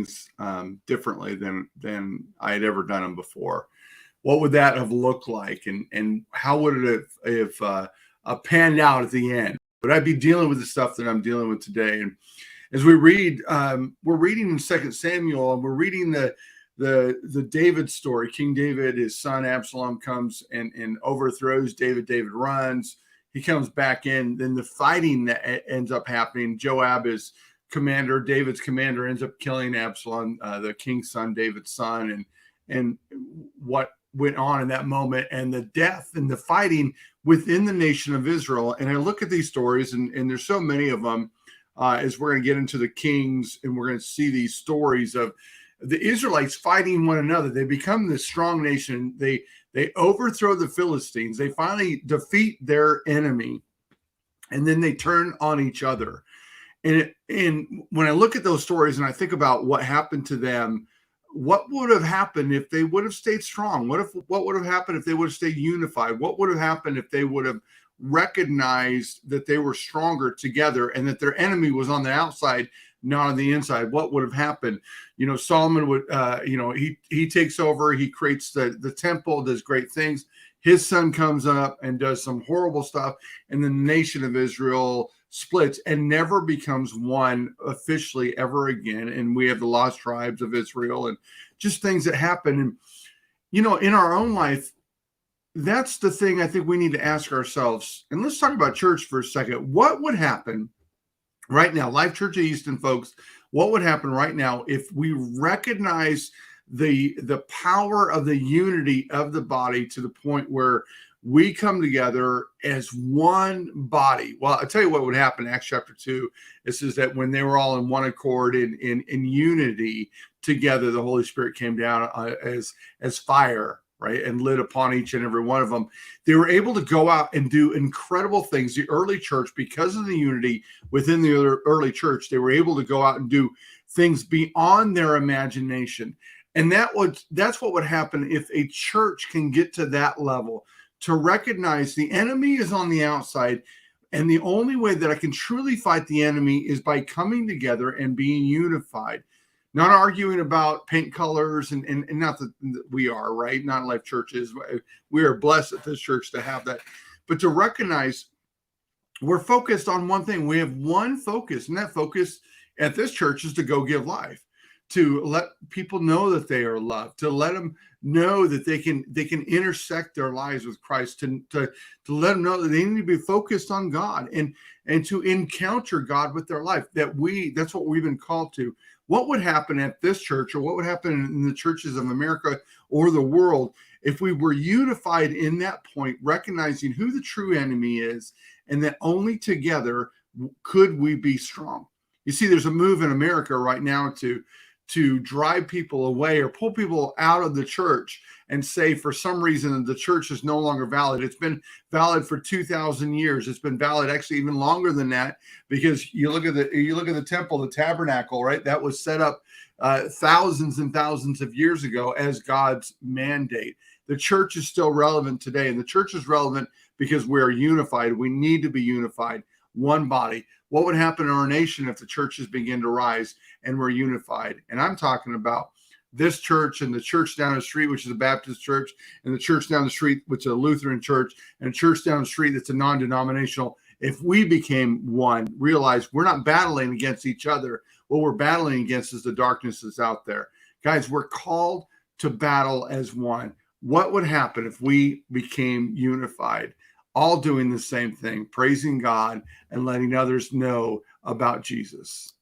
things differently than I had ever done them before. What would that have looked like, and how would it have panned out at the end? Would I be dealing with the stuff that I'm dealing with today? And as we read, we're reading in 2 Samuel, and we're reading the David story. King David, his son Absalom comes and overthrows David. David runs. He comes back in. Then the fighting that ends up happening. Joab is commander. David's commander ends up killing Absalom, the king's son, David's son, and what went on in that moment, and the death and the fighting within the nation of Israel. And I look at these stories, and there's so many of them. As we're going to get into the Kings, and we're going to see these stories of the Israelites fighting one another. They become this strong nation. They overthrow the Philistines. They finally defeat their enemy, and then they turn on each other. And when I look at those stories and I think about what happened to them, what would have happened if they would have stayed strong? What would have happened if they would have stayed unified? What would have happened if they would have recognized that they were stronger together and that their enemy was on the outside, not on the inside? What would have happened? Solomon would, he takes over, he creates the temple, does great things. His son comes up and does some horrible stuff, and the nation of Israel splits and never becomes one officially ever again. And we have the lost tribes of Israel and just things that happen. And, in our own life, that's the thing I think we need to ask ourselves. And let's talk about church for a second. What would happen right now, Life Church of Easton, folks? What would happen right now if we recognize the power of the unity of the body to the point where we come together as one body? Well, I'll tell you what would happen in Acts chapter 2. It says that when they were all in one accord in unity together, the Holy Spirit came down as fire, right, and lit upon each and every one of them. They were able to go out and do incredible things. The early church, because of the unity within the early church, they were able to go out and do things beyond their imagination. And that's what would happen if a church can get to that level, to recognize the enemy is on the outside. And the only way that I can truly fight the enemy is by coming together and being unified. Not arguing about paint colors, and not that we are, right? Not Life churches. We are blessed at this church to have that. But to recognize we're focused on one thing. We have one focus, and that focus at this church is to go give life, to let people know that they are loved, to let them know that they can intersect their lives with Christ, to let them know that they need to be focused on God and to encounter God with their life. That's what we've been called to. What would happen at this church, or what would happen in the churches of America or the world, if we were unified in that point, recognizing who the true enemy is, and that only together could we be strong? You see, there's a move in America right now to drive people away or pull people out of the church and say, for some reason, the church is no longer valid. It's been valid for 2,000 years. It's been valid actually even longer than that, because you look at the temple, the tabernacle, right? That was set up thousands and thousands of years ago as God's mandate. The church is still relevant today, and the church is relevant because we're unified. We need to be unified, one body. What would happen in our nation if the churches begin to rise and we're unified? And I'm talking about this church and the church down the street, which is a Baptist church, and the church down the street, which is a Lutheran church, and a church down the street that's a non-denominational. If we became one, realize we're not battling against each other. What we're battling against is the darkness that's out there. Guys, we're called to battle as one. What would happen if we became unified, all doing the same thing, praising God and letting others know about Jesus?